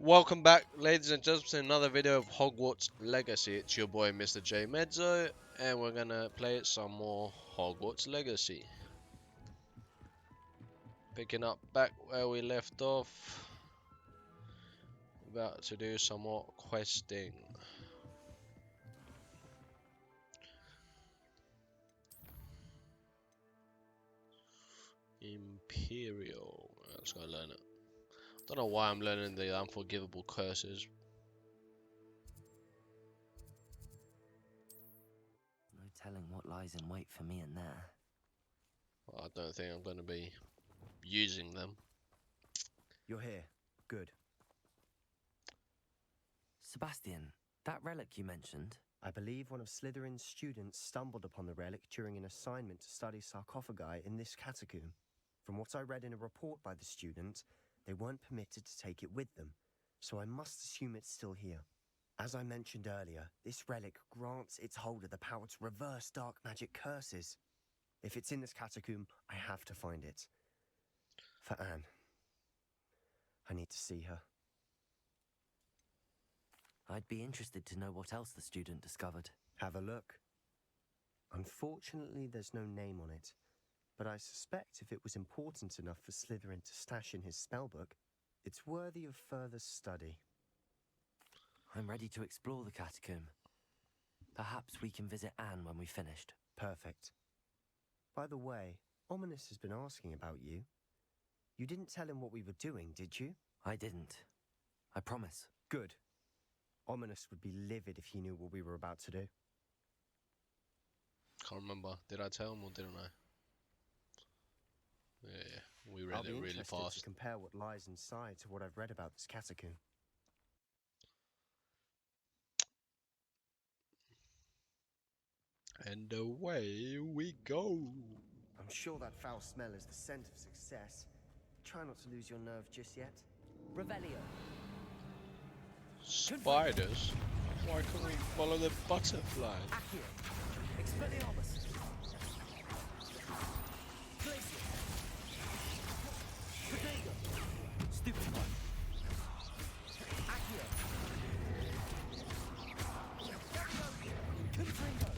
Welcome back, ladies and gentlemen, to another video of Hogwarts Legacy. It's your boy, Mr. J Mezzo, and we're gonna play some more Hogwarts Legacy. Picking up back where we left off. About to do some more questing. Imperial. Let's go learn it. Don't know why I'm learning the Unforgivable curses. No telling what lies in wait for me in there. Well, I don't think I'm gonna be using them. You're here. Good. Sebastian, that relic you mentioned, I believe one of Slytherin's students stumbled upon the relic during an assignment to study sarcophagi in this catacomb. From what I read in a report by the student, they weren't permitted to take it with them, so I must assume it's still here. As I mentioned earlier, this relic grants its holder the power to reverse dark magic curses. If it's in this catacomb, I have to find it. For Anne. I need to see her. I'd be interested to know what else the student discovered. Have a look. Unfortunately, there's no name on it, but I suspect if it was important enough for Slytherin to stash in his spellbook, it's worthy of further study. I'm ready to explore the catacomb. Perhaps we can visit Anne when we've finished. Perfect. By the way, Ominous has been asking about you. You didn't tell him what we were doing, did you? I didn't. I promise. Good. Ominous would be livid if he knew what we were about to do. Can't remember. Did I tell him or didn't I? Yeah, we read I'll be it really interested fast. to compare what lies inside to what I've read about this catacomb. And away we go. I'm sure that foul smell is the scent of success. Try not to lose your nerve just yet. Revelio. Spiders? Why can't we follow the butterfly? Accio. Expelliarmus. Glacier. Protego. Stupefy. Accio. Confringo.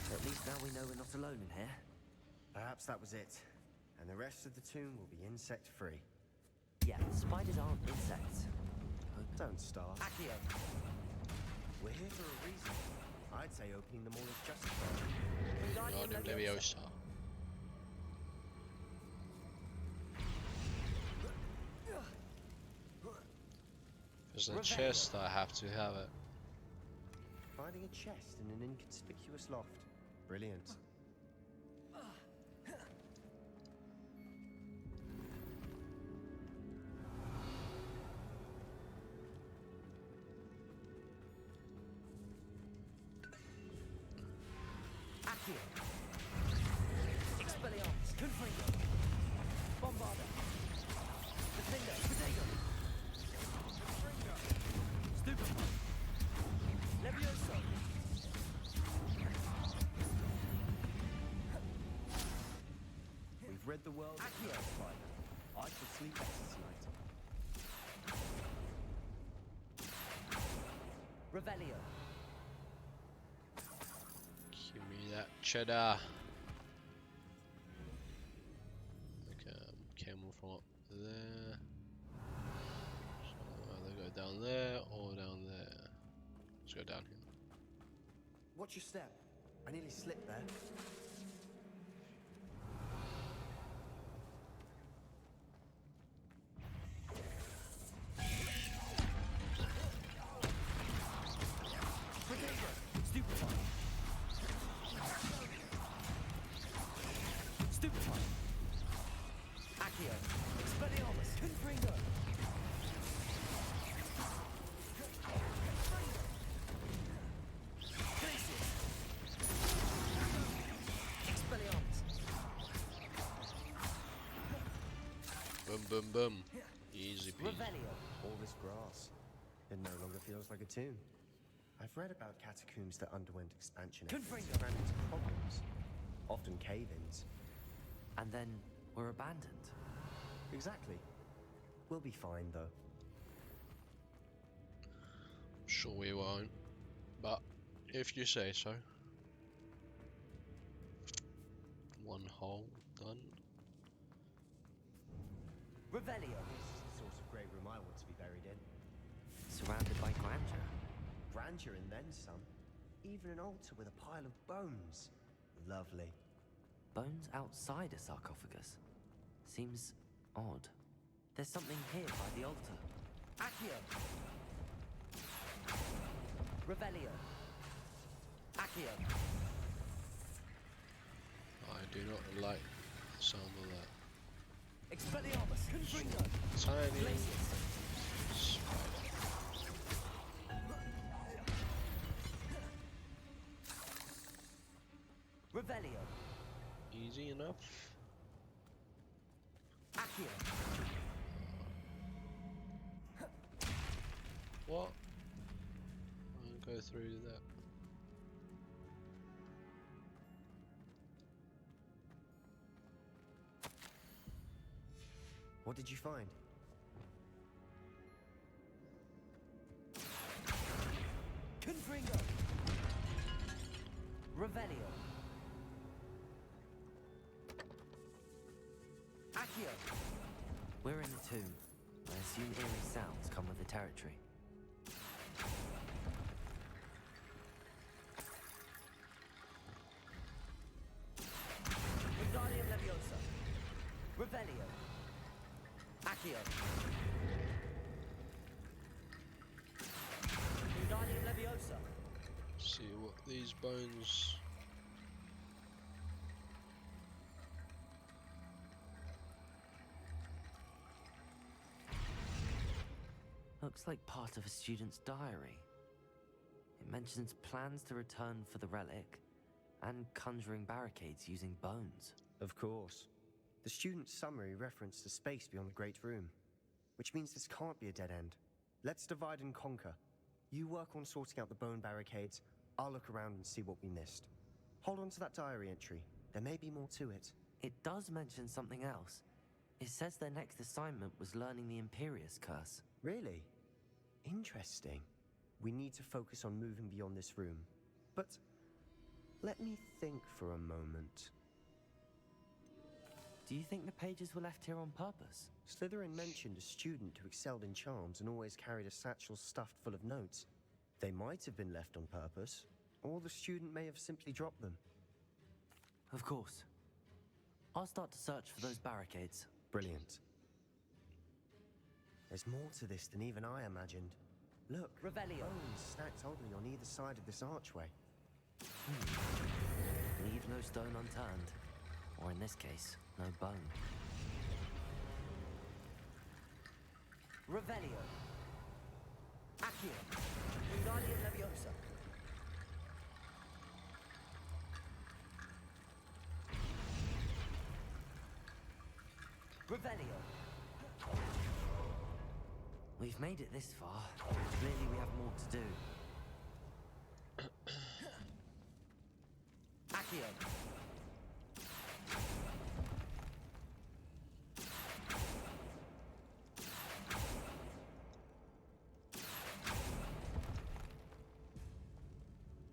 So at least now we know we're not alone in here. Perhaps that was it. And the rest of the tomb will be insect-free. Yeah, spiders aren't insects. Don't start. Accio. We're here for a reason. I'd say opening them all is justified. Wingardium Leviosa. There's a chest, I have to have it. Finding a chest in an inconspicuous loft. Brilliant. Accio. Expelliarmus. Confringo. Bombarda. Defender. Protego. Stupefy. Levioso. We've read the world of Accio. Spider. I could sleep better tonight. Revelio. Give me that cheddar. Okay, camel from up there. So either go down there or down there. Let's go down here. Watch your step. I nearly slipped there. Protego. Stupefy. Stupefy. Accio. Expelliarmus. Confringo. Glacier. Expelliarmus. Boom, boom, boom. Easy peasy. Revelio. All this grass. It no longer feels like a tomb. I've read about catacombs that underwent expansion efforts Confringo. and ran into problems. Often cave-ins. And then we're abandoned. Exactly. We'll be fine, though. Sure we won't, but if you say so. One hole done. Revelio. This is the sort of great room I want to be buried in. Surrounded by grandeur. Grandeur and then some. Even an altar with a pile of bones. Lovely. Bones outside a sarcophagus. Seems odd. There's something here by the altar. Accio! Revelio. Accio. I do not like the sound of that. Expelliarmus. Confringo. Tiny Glacius. spider. Revelio. Easy enough. Accio. What? I'll go through that. What did you find? Confringo. Revelio. Accio. We're in the tomb. I assume eerie sounds come with the territory. Wingardium Leviosa. Revelio. Accio. Wingardium Leviosa. See what these bones. Looks like part of a student's diary. It mentions plans to return for the relic and conjuring barricades using bones. Of course. The student's summary referenced a space beyond the Great Room, which means this can't be a dead end. Let's divide and conquer. You work on sorting out the bone barricades, I'll look around and see what we missed. Hold on to that diary entry. There may be more to it. It does mention something else. It says their next assignment was learning the Imperius Curse. Really? Interesting. We need to focus on moving beyond this room. But let me think for a moment. Do you think the pages were left here on purpose? Slytherin mentioned a student who excelled in charms and always carried a satchel stuffed full of notes. They might have been left on purpose, or the student may have simply dropped them. Of course. I'll start to search for those barricades. Brilliant. There's more to this than even I imagined. Look, Revelio. bones stacked oddly on either side of this archway. Leave no stone unturned. Or in this case, no bone. Revelio. Accio. Wingardium Leviosa. Revelio. We've made it this far. Clearly we have more to do. Accio.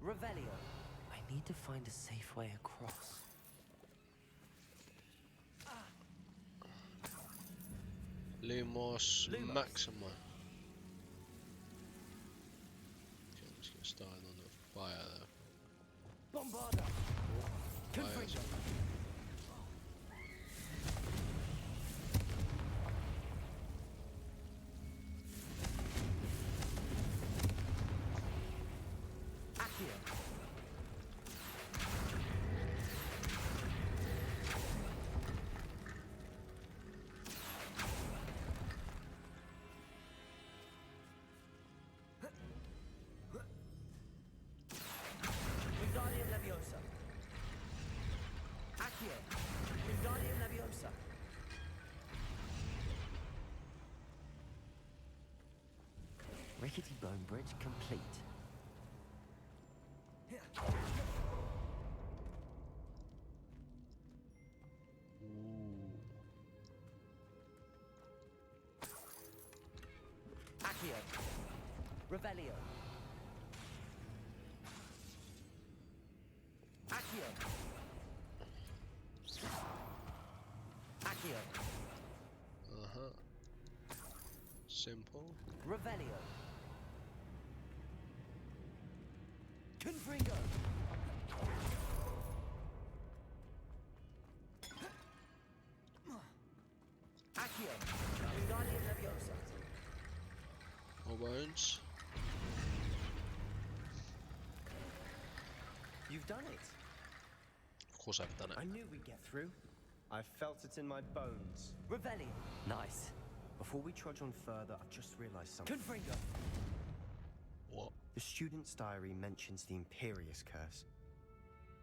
Revelio. I need to find a safe way across. Lumos Lumos. Maxima. Okay, let's get started on the fire there. Bombarda. Fires. Confringo. Accio. Wingardium Leviosa. Accio. Wingardium Leviosa. Rickety bone bridge complete. Ooh. Accio. Revelio. Accio. Accio. Simple. Revelio. Confringo. Accio. Wingardium Leviosa. More bones. You've done it. Of course I've done it. I knew we'd get through. I felt it in my bones. Revelio. Nice. Before we trudge on further, I've just realized something. Confringo. What? The student's diary mentions the Imperious Curse.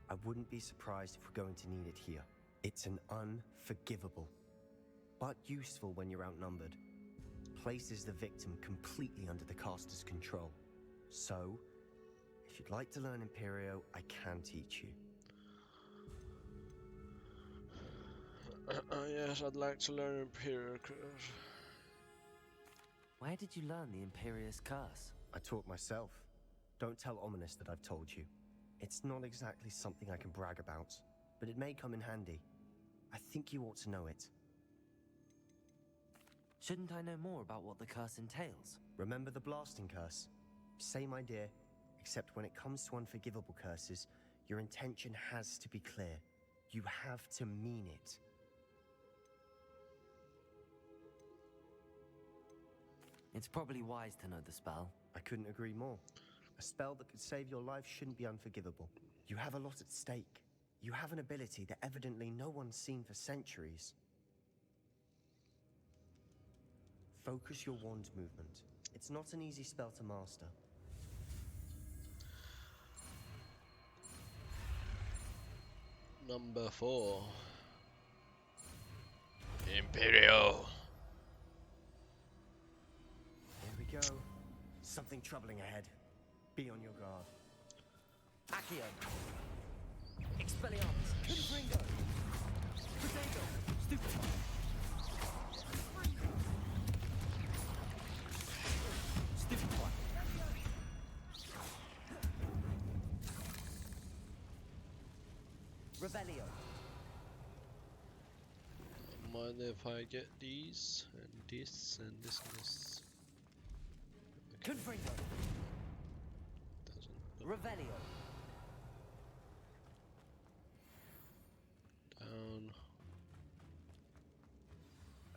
I wouldn't be surprised if we're going to need it here. It's an unforgivable, but useful when you're outnumbered. Places the victim completely under the caster's control. So, if you'd like to learn Imperio, I can teach you. Yes, I'd like to learn Imperial Curse. Where did you learn the Imperious Curse? I taught myself. Don't tell Ominous that I've told you. It's not exactly something I can brag about, but it may come in handy. I think you ought to know it. Shouldn't I know more about what the curse entails? Remember the blasting curse? Same idea, except when it comes to unforgivable curses, your intention has to be clear. You have to mean it. It's probably wise to know the spell. I couldn't agree more. A spell that could save your life shouldn't be unforgivable. You have a lot at stake. You have an ability that evidently no one's seen for centuries. Focus your wand movement. It's not an easy spell to master. Number 4. Imperial. Here we go. Something troubling ahead. Be on your guard. Accio. Expelliarmus. Confringo. Protego. Stupefy. Stupefy. Revelio. Mind if I get these and this and this and this? Confringo. Doesn't. Revelio. Down.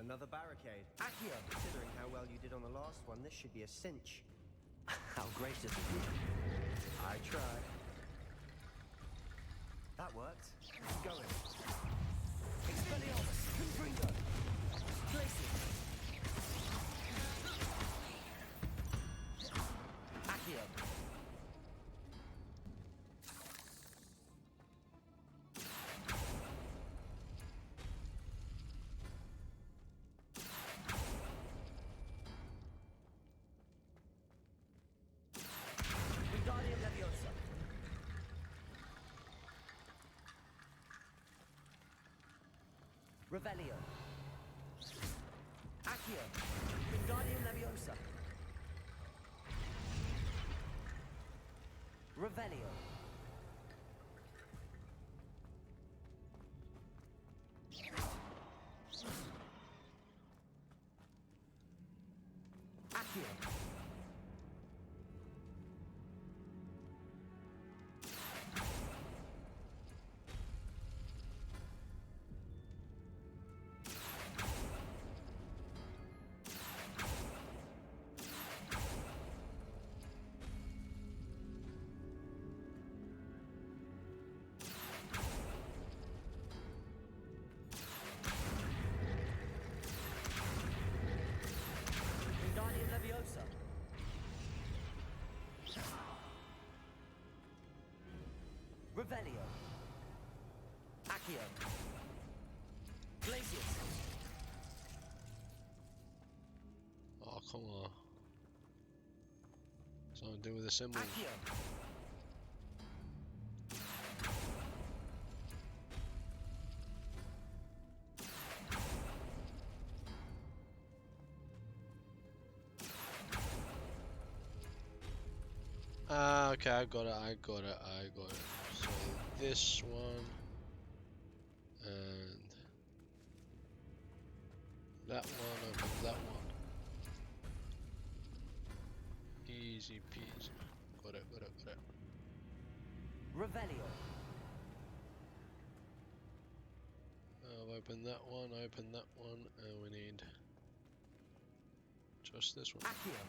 Another barricade. Accio. Considering how well you did on the last one, this should be a cinch. How gracious of you. I tried. That worked. Keep going. Expelliarmus. Confringo. Glacius. Accio. Wingardium Leviosa. Revelio. Accio. Wingardium Leviosa. Revelio. Accio. Wingardium Leviosa. Revelio. Accio. Glacius. Oh, come on. Something to do with the symbols. Accio. Ah, okay, I got it, I got it, I got it. So this one and that one, open that one. Easy peasy. Got it, got it, got it. Revelio. Open that one, and we need just this one. Accio.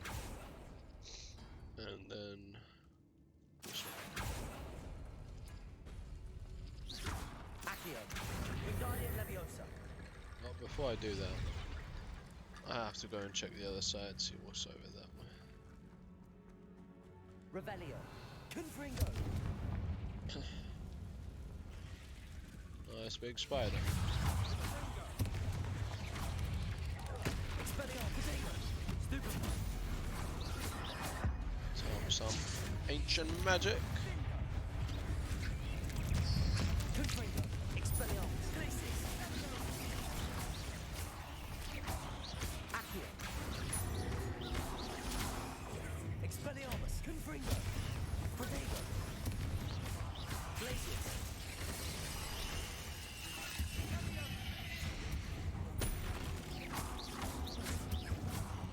And then this one. Accio. Wingardium Leviosa. But before I do that, I have to go and check the other side, see what's over that way. Revelio. Confringo. Nice big spider. Expelliarmus. Stupefy. Some ancient magic. Confringo. Expelliarmus. Glacis. Accio. Expelliarmus. Confringo. Protego. Glacis.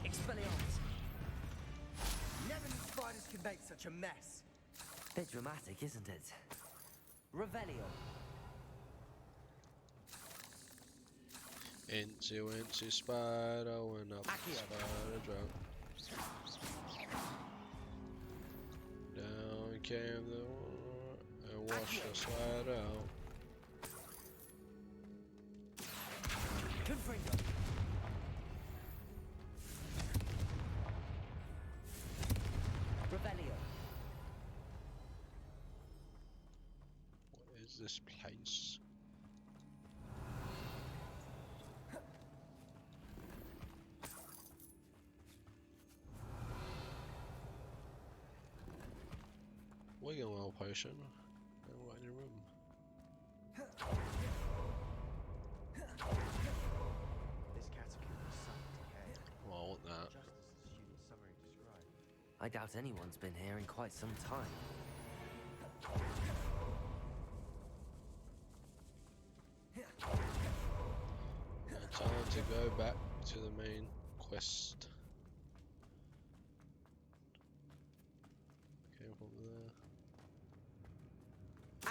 Expelliarmus. Never knew spiders could make such a mess. Bit dramatic, isn't it? Revelio. Incy spider went up, Accio. spider drop. Down came the water and washed the spider out. Confringo. Revelio. What is this place? Wiggle potion. And what in your room? This catacomb is sunk decay, Well, I want that. just as the student's summary described. I doubt anyone's been here in quite some time. Time to go back to the main quest. Came from there.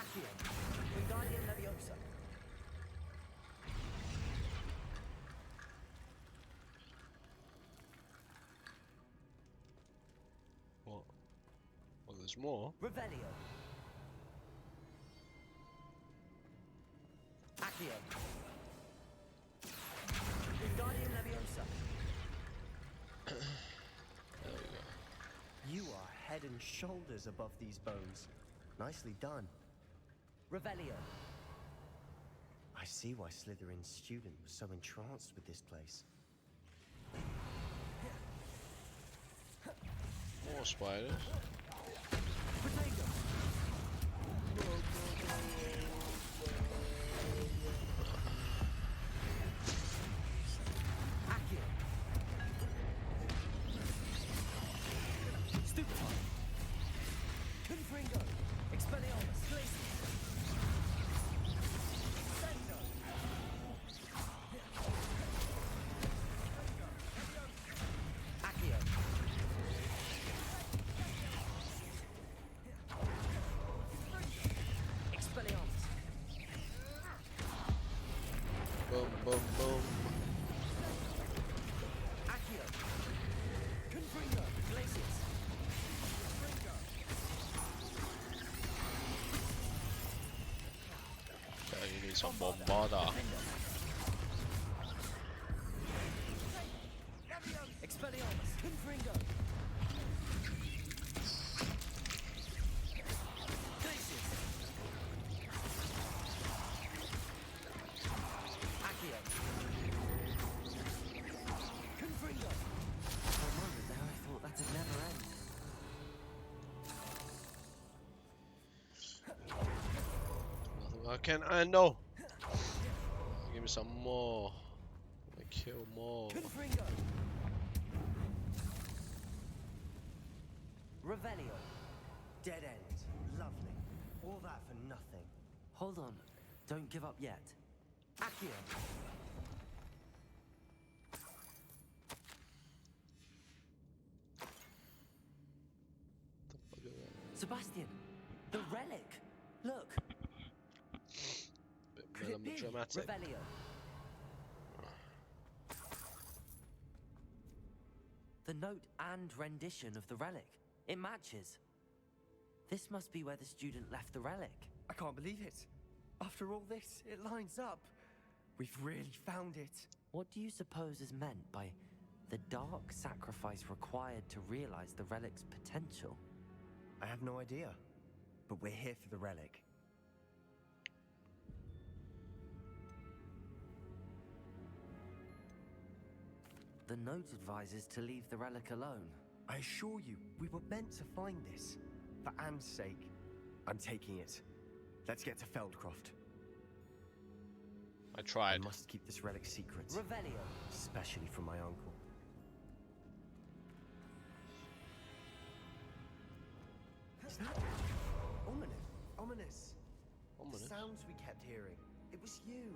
Accio. Wingardium Leviosa. What? Well, there's more. Revelio. Accio. Wingardium Leviosa. There we go. You are head and shoulders above these bones. Nicely done. Revelio. I see why Slytherin's student was so entranced with this place. More spiders. Protego. Accio. Stupefy. Confringo. Expelliarmus. Glacis. Sendo. Accio. Expelliarmus. Boom, boom, boom. Accio. Confringo. Glacis. Okay, you need some bombarda. Expelliarmus. Confringo. Glacis. Accio. Confringo. For a moment there, I thought that'd never end. Nothing I can handle. Give me some more. I kill more. Confringo. Revelio. Dead end. Lovely. All that for nothing. Hold on. Don't give up yet. Accio! Sebastian! The relic! Look! Bit Could it be melodramatic. Revelio? The note and rendition of the relic. It matches. This must be where the student left the relic. I can't believe it. After all this, it lines up. We've really found it. What do you suppose is meant by the dark sacrifice required to realize the relic's potential? I have no idea. But we're here for the relic. The note advises to leave the relic alone. I assure you, we were meant to find this. For Anne's sake. I'm taking it. Let's get to Feldcroft. I I tried. must keep this relic secret. Revelio! Especially from my uncle. Is that ominous? Ominous. Ominous. The sounds we kept hearing. It was you.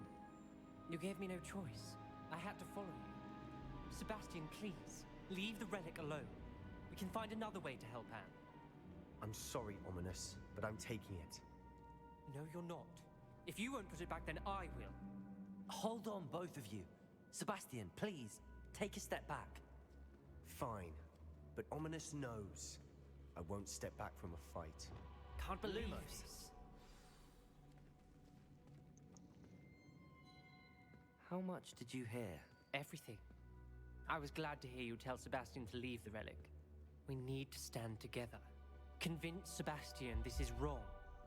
You gave me no choice. I had to follow you. Sebastian, please, leave the relic alone. We can find another way to help Anne. I'm sorry, Ominous, but I'm taking it. No, you're not. If you won't put it back, then I will. Hold on, both of you. Sebastian, please, take a step back. Fine, but Ominous knows I won't step back from a fight. Can't believe Lumos. this. How much did you hear? Everything. I was glad to hear you tell Sebastian to leave the relic. We need to stand together. Convince Sebastian this is wrong.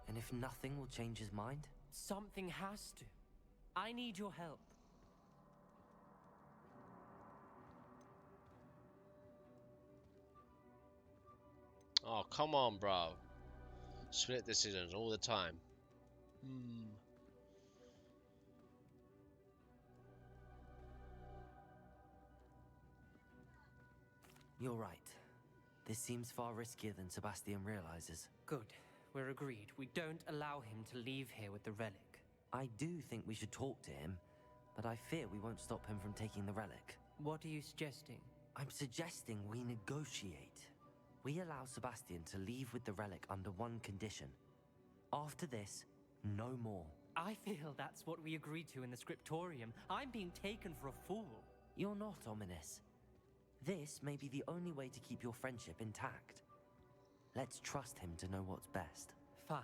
And if nothing will change his mind? Something has to. I need your help. Oh, come on, bro. Split decisions all the time. You're right. This seems far riskier than Sebastian realizes. Good. We're agreed. We don't allow him to leave here with the relic. I do think we should talk to him, but I fear we won't stop him from taking the relic. What are you suggesting? I'm suggesting we negotiate. We allow Sebastian to leave with the relic under one condition. After this, no more. I feel that's what we agreed to in the scriptorium. I'm being taken for a fool. You're not, Ominous. This may be the only way to keep your friendship intact. Let's trust him to know what's best. Fine.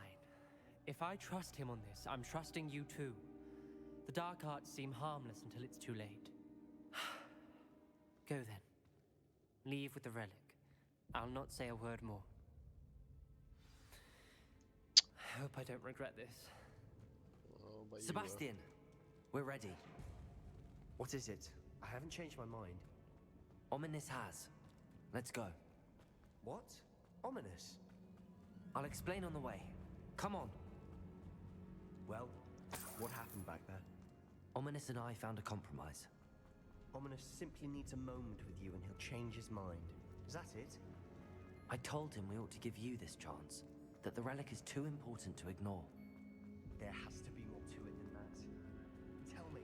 If I trust him on this, I'm trusting you too. The dark arts seem harmless until it's too late. Go then. Leave with the relic. I'll not say a word more. I hope I don't regret this. Oh, but you Sebastian, we're ready. What is it? I haven't changed my mind. Ominous has. Let's go. What? Ominous? I'll explain on the way. Come on. Well, what happened back there? Ominous and I found a compromise. Ominous simply needs a moment with you and he'll change his mind. Is that it? I told him we ought to give you this chance. That the relic is too important to ignore. There has to be more to it than that. Tell me.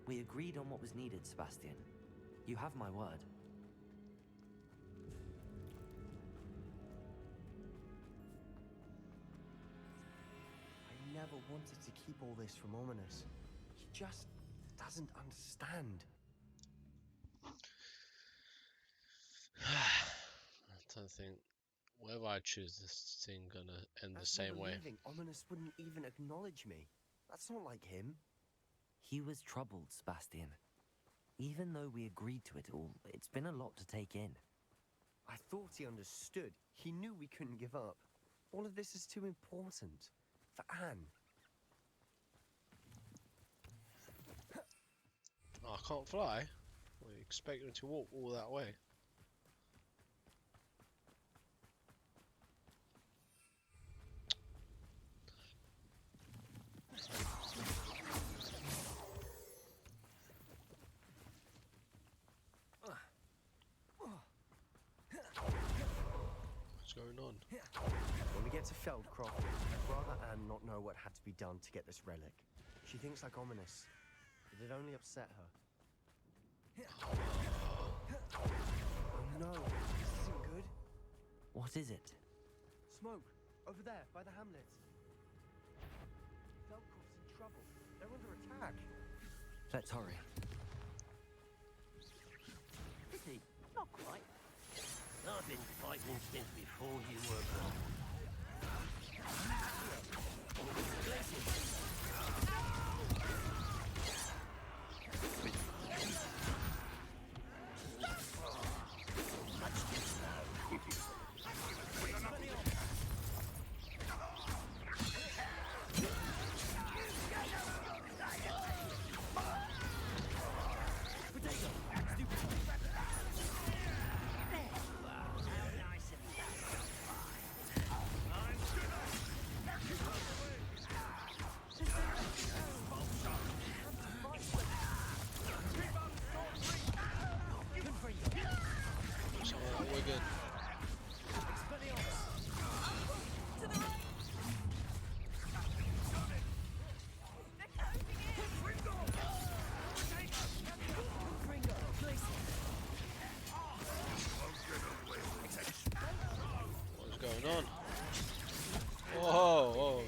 We agreed on what was needed, Sebastian. You have my word. I never wanted to keep all this from Ominous. He just doesn't understand. I don't think whether I choose this thing gonna end the same way. Ominous wouldn't even acknowledge me. That's not like him. He was troubled, Sebastian. Even though we agreed to it all, it's been a lot to take in. I thought he understood. He knew we couldn't give up. All of this is too important. For Anne. Oh, I can't fly. We expect him to walk all that way. What's going on? get to Feldcroft, I'd rather Anne not know what had to be done to get this relic. She thinks like ominous. It'd only upset her. Oh no, this isn't good. What is it? Smoke, over there, by the hamlet. Feldcroft's in trouble. They're under attack. Let's hurry. Is he? Not quite. I've been fighting since before you were born. We're good. What's going on? Whoa, whoa.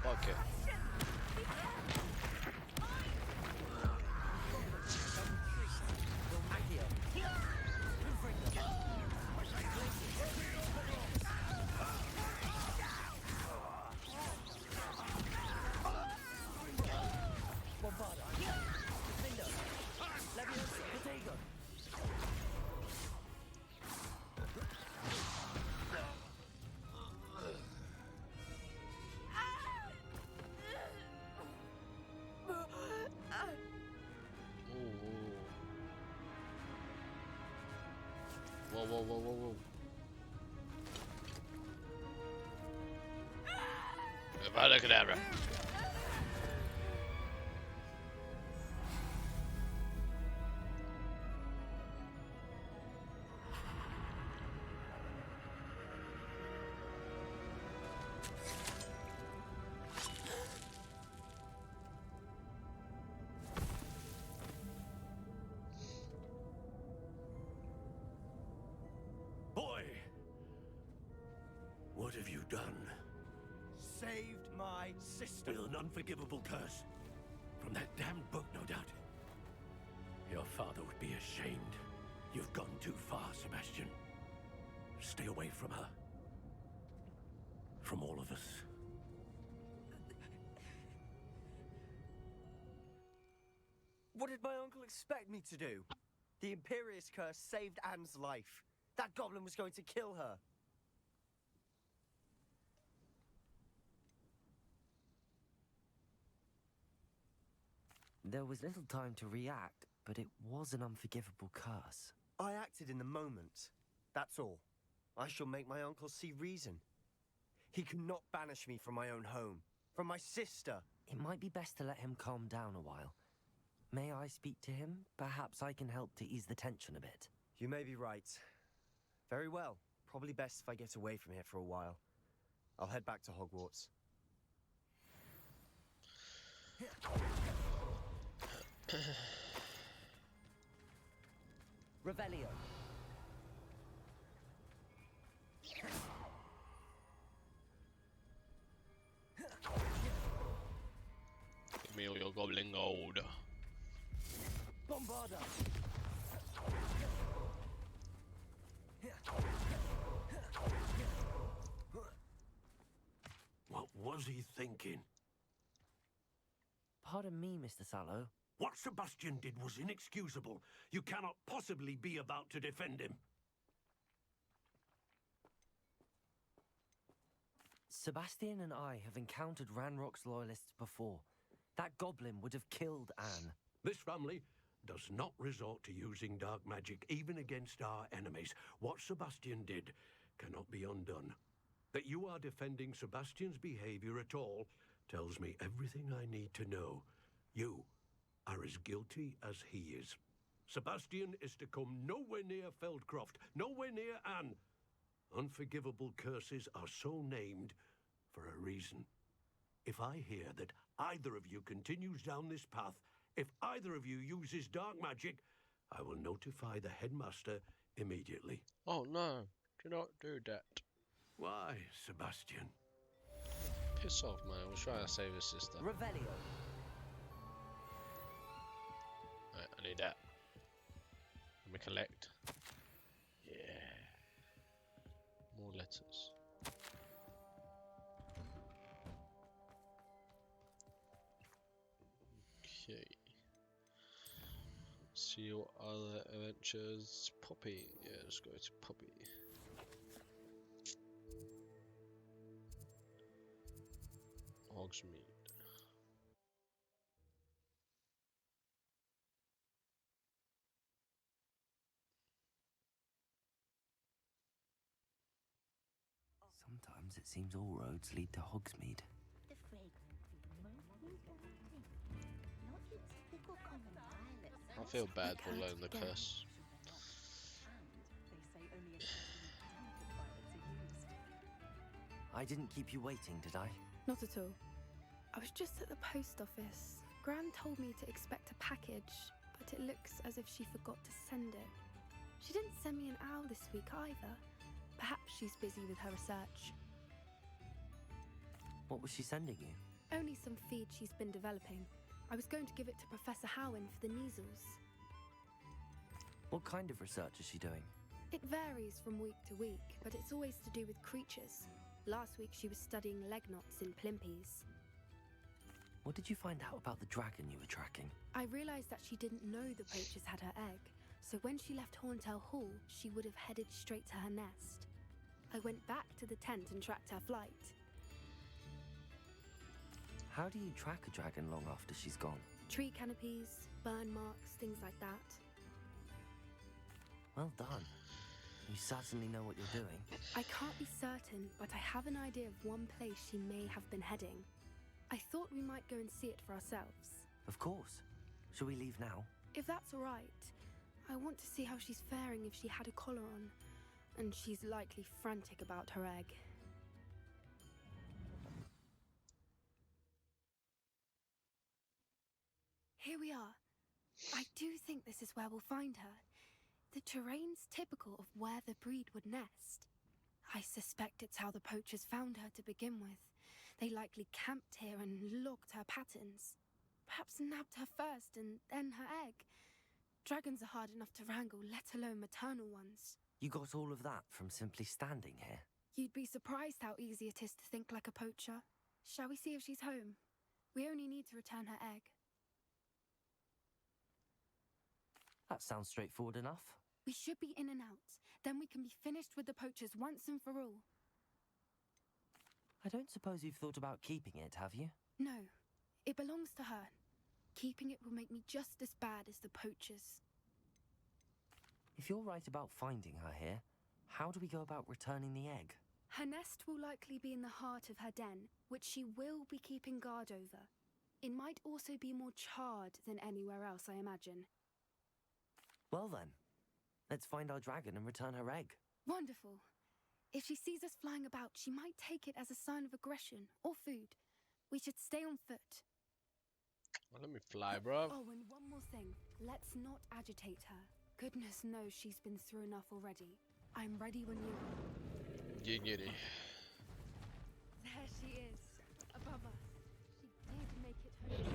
Fuck it. Whoa, whoa, whoa, whoa, whoa. Avada Kedavra. Boy! What have you done? Saved my sister. With an unforgivable curse. From that damned book, no doubt. Your father would be ashamed. You've gone too far, Sebastian. Stay away from her. From all of us. What did my uncle expect me to do? The Imperious curse saved Anne's life. That goblin was going to kill her. There was little time to react, but it was an unforgivable curse. I acted in the moment. That's all. I shall make my uncle see reason. He cannot banish me from my own home, from my sister. It might be best to let him calm down a while. May I speak to him? Perhaps I can help to ease the tension a bit. You may be right. Very well. Probably best if I get away from here for a while. I'll head back to Hogwarts. Revelio. Give me all your goblin gold. Bombarda! What was he thinking? Pardon me, Mr. Sallow. What Sebastian did was inexcusable. You cannot possibly be about to defend him. Sebastian and I have encountered Ranrock's loyalists before. That goblin would have killed Anne. This family does not resort to using dark magic, even against our enemies. What Sebastian did cannot be undone. That you are defending Sebastian's behavior at all tells me everything I need to know. You are as guilty as he is. Sebastian is to come nowhere near Feldcroft, nowhere near Anne. Unforgivable curses are so named for a reason. If I hear that either of you continues down this path, if either of you uses dark magic, I will notify the headmaster immediately. Oh no, do not do that. Why, Sebastian? Piss off, man. We're trying to save his sister. Revelio. Right, I need that. Let me collect. Yeah. More letters. Okay. See your other adventures. Poppy. Yeah, let's go to Poppy. Hogsmeade. Sometimes it seems all roads lead to Hogsmeade. The fragrance is mostly wanting. Not your typical common violet. I feel bad for learning the curse. And they say only occasionally tainted violets are used. I didn't keep you waiting, did I? Not at all. I was just at the post office. Gran told me to expect a package, but it looks as if she forgot to send it. She didn't send me an owl this week either. Perhaps she's busy with her research. What was she sending you? Only some feed she's been developing. I was going to give it to Professor Howen for the measles. What kind of research is she doing? It varies from week to week, but it's always to do with creatures. Last week she was studying leg knots in Plimpies. What did you find out about the dragon you were tracking? I realised that she didn't know the poachers had her egg, so when she left Horntail Hall, she would have headed straight to her nest. I went back to the tent and tracked her flight. How do you track a dragon long after she's gone? Tree canopies, burn marks, things like that. Well done. You certainly know what you're doing. I can't be certain, but I have an idea of one place she may have been heading. I thought we might go and see it for ourselves. Of course. Shall we leave now? If that's all right. I want to see how she's faring if she had a collar on. And she's likely frantic about her egg. Here we are. I do think this is where we'll find her. The terrain's typical of where the breed would nest. I suspect it's how the poachers found her to begin with. They likely camped here and logged her patterns. Perhaps nabbed her first and then her egg. Dragons are hard enough to wrangle, let alone maternal ones. You got all of that from simply standing here? You'd be surprised how easy it is to think like a poacher. Shall we see if she's home? We only need to return her egg. That sounds straightforward enough. We should be in and out. Then we can be finished with the poachers once and for all. I don't suppose you've thought about keeping it, have you? No, it belongs to her. Keeping it will make me just as bad as the poachers. If you're right about finding her here, how do we go about returning the egg? Her nest will likely be in the heart of her den, which she will be keeping guard over. It might also be more charred than anywhere else, I imagine. Well then, let's find our dragon and return her egg. Wonderful. If she sees us flying about, she might take it as a sign of aggression or food. We should stay on foot. Well, let me fly, bro. Oh, and one more thing. Let's not agitate her. Goodness knows she's been through enough already. I'm ready when you are. Giggity. There she is, above us. She did make it home safe.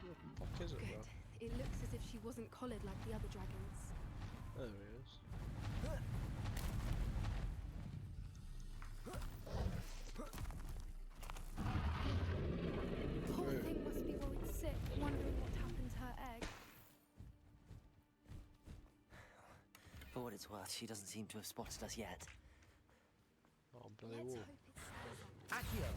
What the fuck is it, bro? Good. It looks as if she wasn't collared like the other dragons. There he is. Poor thing must be worried sick, wondering what happened to her egg. For what it's worth, she doesn't seem to have spotted us yet. Oh, bloody Let's wall. hope it stays on. Accio!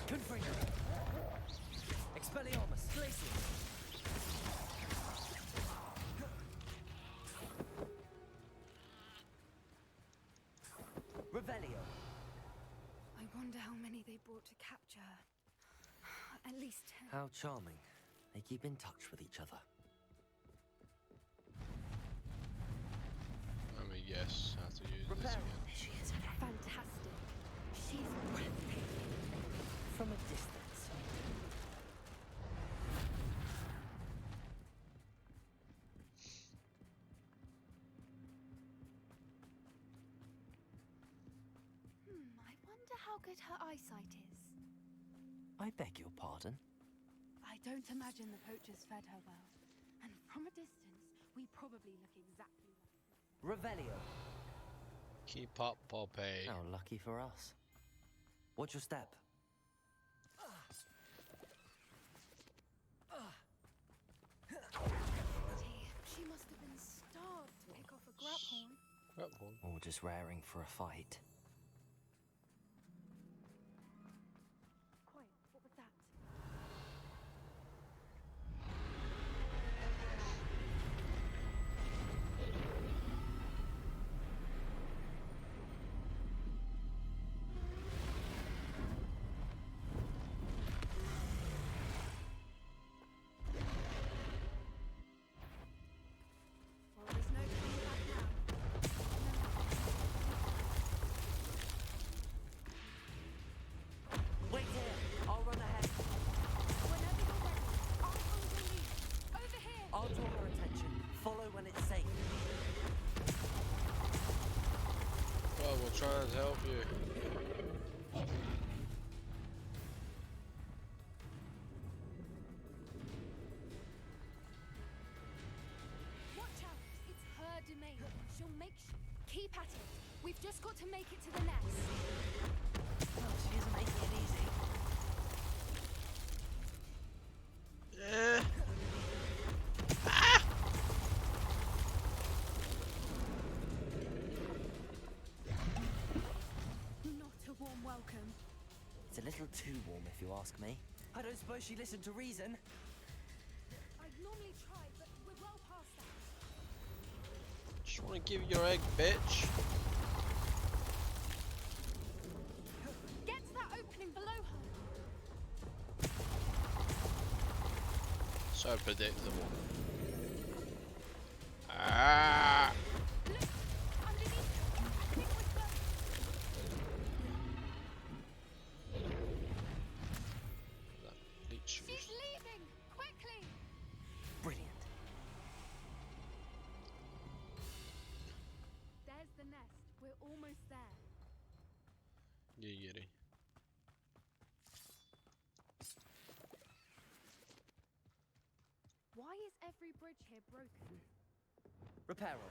Confringo! Expelliarmus! Glacius! Revelio! I wonder how many they brought to capture her. At least 10. How charming. They keep in touch with each other. how good her eyesight is? I beg your pardon? I don't imagine the poachers fed her well. And from a distance, we probably look exactly like... Revelio. Keep up, Poppy. How lucky for us. Watch your step. Gee, she must have been starved to pick off a graphorn. Graphorn. Or just raring for a fight. Quiet, what was that? Well, there's no coming back now. Wait here! I'll run ahead. Whenever you're ready, I'll hold the lead. Over here! I'll draw her attention. Follow when it's safe. Well, we'll try and help you. Watch out! It's her domain. She'll make keep at it. We've just got to make it to the nest. Oh, she isn't making it easy. Not a warm welcome. It's a little too warm, if you ask me. I don't suppose she listened to reason. I'd normally try, but we're well past that. Just want to give you your egg, bitch. Get to that opening below her. So predictable. Ah! Look! Underneath her. I think we're close. That leech She's juice. leaving! Quickly! Brilliant. There's the nest. We're almost there. Giggity. Why is every bridge here broken? Reparo.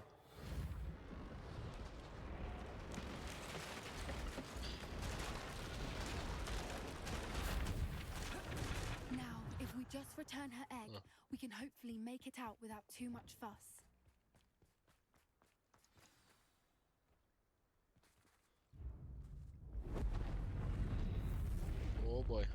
Now, if we just return her egg, Huh. we can hopefully make it out without too much fuss. Oh boy.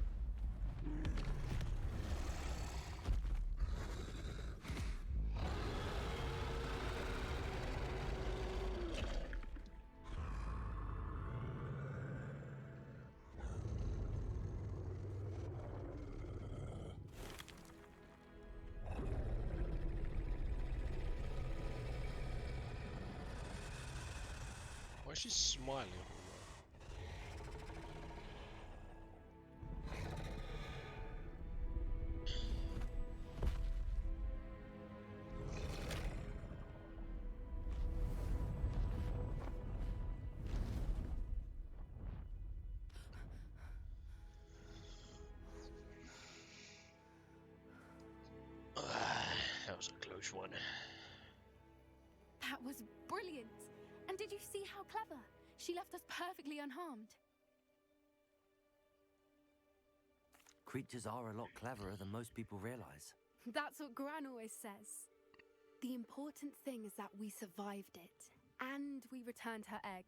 Why is she smiling? That was a close one. That was brilliant! And did you see how clever? She left us perfectly unharmed. Creatures are a lot cleverer than most people realize. That's what Gran always says. The important thing is that we survived it, and we returned her egg.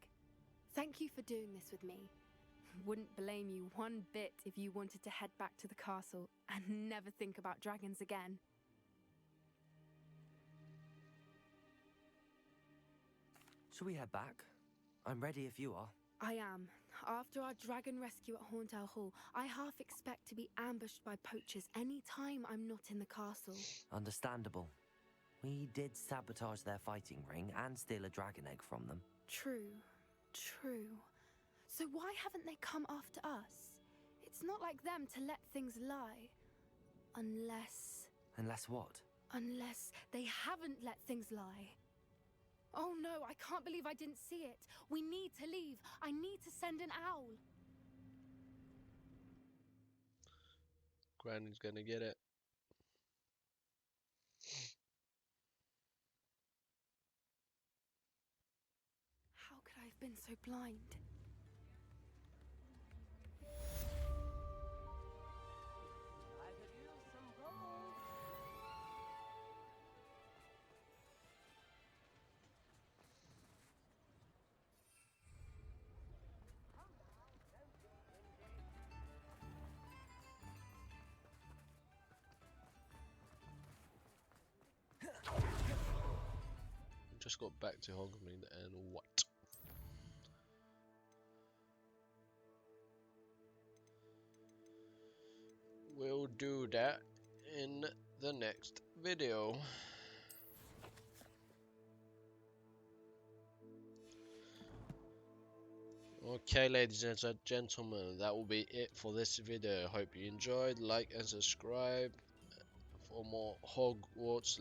Thank you for doing this with me. Wouldn't blame you one bit if you wanted to head back to the castle and never think about dragons again. Shall we head back? I'm ready if you are. I am. After our dragon rescue at Hauntel Hall, I half expect to be ambushed by poachers any time I'm not in the castle. Understandable. We did sabotage their fighting ring and steal a dragon egg from them. True. So why haven't they come after us? It's not like them to let things lie. Unless Unless what? they haven't let things lie. Oh no, I can't believe I didn't see it. We need to leave. I need to send an owl. Granny's gonna get it. How could I have been so blind? Just got back to Hogwarts and what? We'll do that in the next video. Okay, ladies and gentlemen, that will be it for this video. Hope you enjoyed. Like and subscribe for more Hogwarts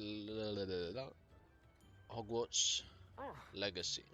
Legacy.